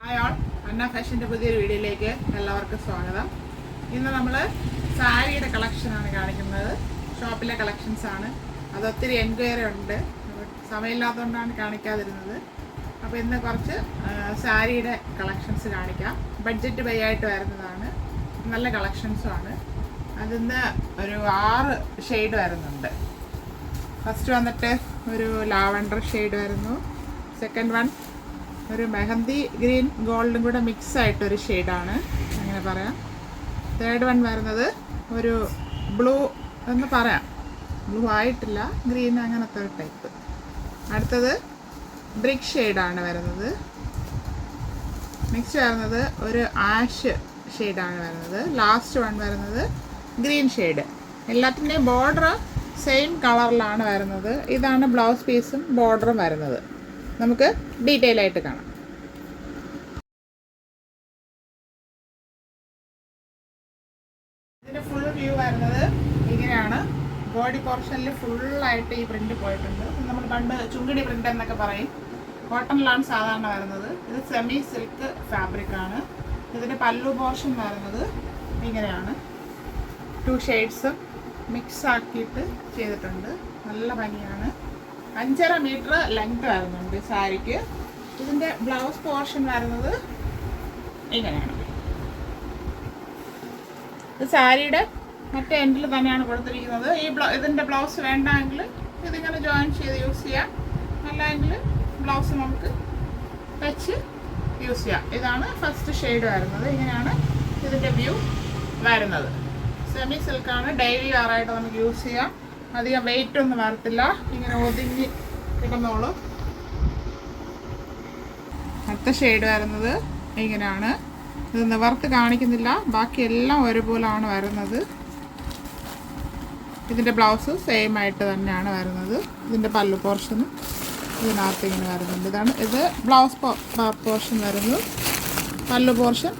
Hi all, അന്ന ഫാഷൻ്റെ പുതിയൊരു വീഡിയോയിലേക്ക് എല്ലാവർക്കും സ്വാഗതം. ഇന്ന് നമ്മൾ സാരിയുടെ കളക്ഷനാണ് കാണിക്കുന്നത്. ഷോപ്പിലെ കളക്ഷൻസാണ്. അത് ഒത്തിരി എൻക്വയറി ഉണ്ട്, സമയമില്ലാത്തതുകൊണ്ടാണ് കാണിക്കാതിരുന്നത്. അപ്പോൾ ഇന്ന് കുറച്ച് സാരിയുടെ കളക്ഷൻസ് കാണിക്കാം. ബഡ്ജറ്റ് ബൈ ആയിട്ട് വരുന്നതാണ്, നല്ല കളക്ഷൻസുമാണ്. അതിന്ന് ഒരു 6 ഷെയ്ഡ് വരുന്നുണ്ട്. ഫസ്റ്റ് വന്നിട്ട് ഒരു ലാവൻഡർ ഷെയ്ഡ് വരുന്നു. സെക്കൻഡ് വൺ ഒരു മെഹന്തി ഗ്രീൻ ഗോൾഡും കൂടെ മിക്സ് ആയിട്ടൊരു ഷെയ്ഡാണ്, അങ്ങനെ പറയാം. തേർഡ് വൺ വരുന്നത് ഒരു ബ്ലൂ എന്ന് പറയാം, ബ്ലൂ ആയിട്ടില്ല, ഗ്രീൻ അങ്ങനത്തെ ഒരു ടൈപ്പ്. അടുത്തത് ബ്രിക്ക് ഷെയ്ഡാണ് വരുന്നത്. നെക്സ്റ്റ് വരുന്നത് ഒരു ആഷ് ഷെയ്ഡാണ് വരുന്നത്. ലാസ്റ്റ് വൺ വരുന്നത് ഗ്രീൻ ഷെയ്ഡ്. എല്ലാത്തിൻ്റെയും ബോർഡർ സെയിം കളറിലാണ് വരുന്നത്. ഇതാണ് ബ്ലൗസ് പീസും ബോർഡറും വരുന്നത്. നമുക്ക് ഡീറ്റെയിൽ ആയിട്ട് കാണാം. ഇതിൻ്റെ ഫുൾ വ്യൂ വരുന്നത് ഇങ്ങനെയാണ്. ബോഡി പോർഷനിൽ ഫുള്ളായിട്ട് ഈ പ്രിന്റ് പോയിട്ടുണ്ട്. നമ്മൾ പണ്ട് ചുങ്കിടി പ്രിന്റ് എന്നൊക്കെ പറയും. കോട്ടണിലാണ് സാധാരണ വരുന്നത്. ഇത് സെമി സിൽക്ക് ഫാബ്രിക് ആണ്. ഇതിൻ്റെ പല്ലു പോർഷൻ വരുന്നത് ഇങ്ങനെയാണ്. 2 ഷെയ്ഡ്സും മിക്സ് ആക്കിയിട്ട് ചെയ്തിട്ടുണ്ട്. നല്ല ഭംഗിയാണ്. 5.5 മീറ്റർ ലെങ്ത് വരുന്നുണ്ട് സാരിക്ക്. ഇതിൻ്റെ ബ്ലൗസ് പോർഷൻ വരുന്നത് ഇങ്ങനെയാണ്. ഇത് സാരിയുടെ മറ്റേ എൻഡിൽ തന്നെയാണ് കൊടുത്തിരിക്കുന്നത്. ഇതിൻ്റെ ബ്ലൗസ് വേണ്ടെങ്കിൽ ഇതിങ്ങനെ ജോയിൻ ചെയ്ത് യൂസ് ചെയ്യാം, അല്ലെങ്കിൽ ബ്ലൗസ് നമുക്ക് വെച്ച് യൂസ് ചെയ്യാം. ഇതാണ് ഫസ്റ്റ് ഷെയ്ഡ് വരുന്നത്. ഇങ്ങനെയാണ് ഇതിൻ്റെ വ്യൂ വരുന്നത്. സെമി സിൽക്കാണ്, ഡെയിലി വെയറായിട്ട് നമുക്ക് യൂസ് ചെയ്യാം. അധികം വെയിറ്റ് ഒന്നും വരത്തില്ല, ഇങ്ങനെ ഒതുങ്ങി കിടന്നോളും. അടുത്ത ഷെയ്ഡ് വരുന്നത് ഇങ്ങനെയാണ്. ഇത് നിവർത്ത് കാണിക്കുന്നില്ല, ബാക്കിയെല്ലാം ഒരുപോലാണ് വരുന്നത്. ഇതിൻ്റെ ബ്ലൗസ് സെയിം ആയിട്ട് തന്നെയാണ് വരുന്നത്. ഇതിൻ്റെ പല്ലു പോർഷനും ഇതിനകത്ത് ഇങ്ങനെ വരുന്നുണ്ട്. ഇത് ബ്ലൗസ് പോർഷൻ വരുന്നു. പല്ലു പോർഷൻ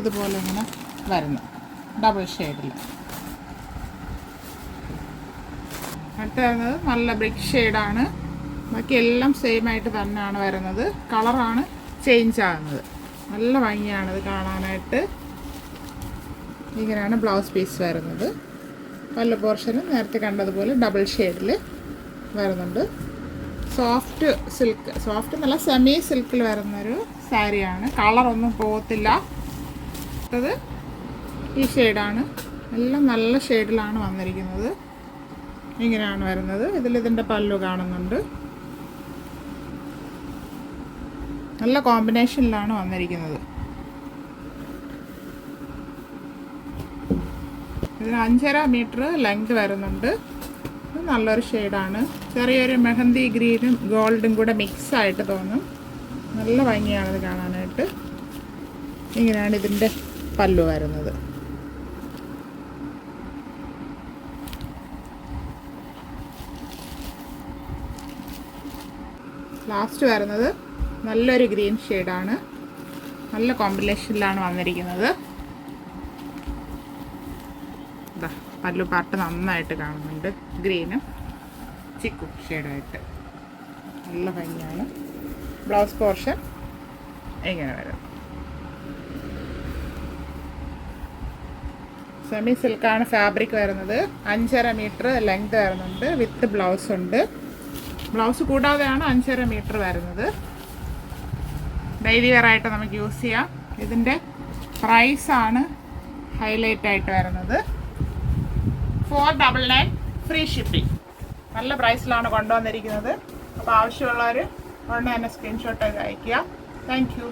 ഇതുപോലെ ഇങ്ങനെ വരുന്നു, ഡബിൾ ഷെയ്ഡിൽ. അടുത്ത വരുന്നത് നല്ല ബ്രിക്ക് ഷെയ്ഡാണ്. ബാക്കി എല്ലാം സെയിം ആയിട്ട് തന്നെയാണ് വരുന്നത്. കളറാണ് ചേഞ്ച് ആകുന്നത്. നല്ല ഭംഗിയാണ് ഇത് കാണാനായിട്ട്. ഇങ്ങനെയാണ് ബ്ലൗസ് പീസ് വരുന്നത്. പല്ല പോർഷന് നേരത്തെ കണ്ടതുപോലെ ഡബിൾ ഷെയ്ഡിൽ വരുന്നുണ്ട്. സോഫ്റ്റ് സിൽക്ക്, സോഫ്റ്റ് എന്നല്ല സെമി സിൽക്കിൽ വരുന്നൊരു സാരിയാണ്. കളറൊന്നും പോകത്തില്ല. അടുത്തത് ഈ ഷെയ്ഡാണ്. എല്ലാം നല്ല ഷെയ്ഡിലാണ് വന്നിരിക്കുന്നത്. ഇങ്ങനെയാണ് വരുന്നത്. ഇതിൻ്റെ പല്ലു കാണുന്നുണ്ട്. നല്ല കോമ്പിനേഷനിലാണ് വന്നിരിക്കുന്നത്. ഇതിന് 5.5 മീറ്റർ ലെങ്ത് വരുന്നുണ്ട്. ഇത് നല്ലൊരു ഷെയ്ഡാണ്. ചെറിയൊരു മെഹന്തി ഗ്രീനും ഗോൾഡും കൂടെ മിക്സ് ആയിട്ട് തോന്നും. നല്ല ഭംഗിയാണിത് കാണാനായിട്ട്. ഇങ്ങനെയാണ് ഇതിൻ്റെ പല്ലു വരുന്നത്. ലാസ്റ്റ് വരുന്നത് നല്ലൊരു ഗ്രീൻ ഷെയ്ഡാണ്. നല്ല കോമ്പിനേഷനിലാണ് വന്നിരിക്കുന്നത്. ഇതാ പല്ലു പാർട്ട് നന്നായിട്ട് കാണുന്നുണ്ട്. ഗ്രീനും ചിക്കു ഷെയ്ഡായിട്ട് നല്ല ഭംഗിയാണ്. ബ്ലൗസ് പോർഷൻ ഇങ്ങനെ വരും. സെമി സിൽക്കാണ് ഫാബ്രിക് വരുന്നത്. 5.5 മീറ്റർ ലെങ്ത് വരുന്നുണ്ട്. വിത്ത് ബ്ലൗസ് ഉണ്ട്. ബ്ലൗസ് കൂടാതെയാണ് 5.5 മീറ്റർ വരുന്നത്. ഡെയിലി വെയറായിട്ട് നമുക്ക് യൂസ് ചെയ്യാം. ഇതിൻ്റെ പ്രൈസാണ് ഹൈലൈറ്റ് ആയിട്ട് വരുന്നത്. 499 ഫ്രീ ഷിപ്പിംഗ്. നല്ല പ്രൈസിലാണ് കൊണ്ടുവന്നിരിക്കുന്നത്. അപ്പോൾ ആവശ്യമുള്ളവർ ഉടനെ തന്നെ സ്ക്രീൻഷോട്ട് അയയ്ക്കുക. Thank you.